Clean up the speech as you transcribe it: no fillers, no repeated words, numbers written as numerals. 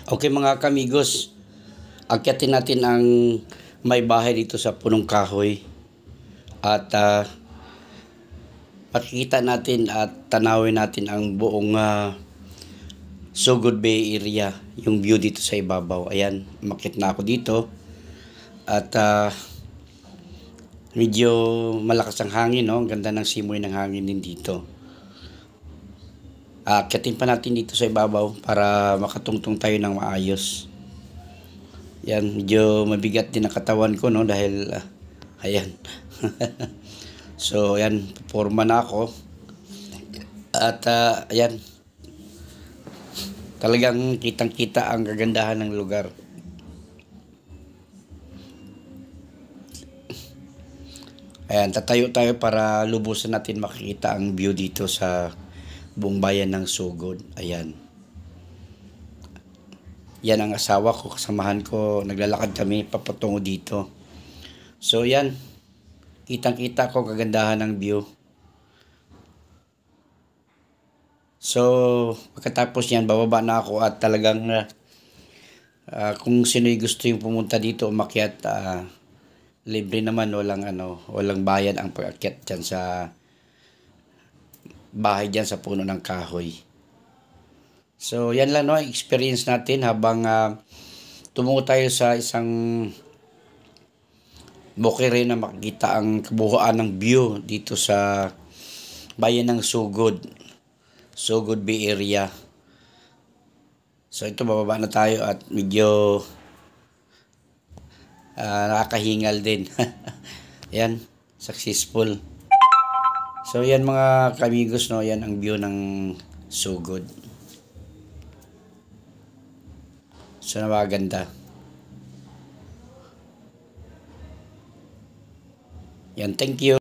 Okay mga kamigos, akyatin natin ang may bahay dito sa punong kahoy at makikita natin at tanawin natin ang buong Sugod Bay area, yung view dito sa ibabaw. Ayan, umakyat na ako dito at medyo malakas ang hangin, no? Ang ganda ng simoy ng hangin din dito. Akyatin pa natin dito sa ibabaw para makatungtong tayo ng maayos. Yan, medyo mabigat din ang katawan ko, no, dahil ayan. So ayan, forma na ako. At ayan, talagang kitang-kita ang kagandahan ng lugar. Ayan, tatayo tayo para lubusan natin makikita ang view dito sa buong bayan ng Sugod. Ayan. Yan ang asawa ko, kasamahan ko, naglalakad kami papatungo dito. So yan, kitang-kita ko kagandahan ng view. So pagkatapos yan, bababa na ako at talagang kung sino'y gusto yung pumunta dito, umakyat, libre naman, walang bayad ang pag-akyat dyan sa bahay dyan sa puno ng kahoy. So yan lang, no, experience natin habang tumungo tayo sa isang bukere na makikita ang kabuuan ng view dito sa bayan ng Sugod Bay area. So ito, bababa na tayo at medyo nakakahingal din. Yan, successful. So yan mga kamigos, no, yan ang view ng Sugod. So napakaganda. Yan, thank you.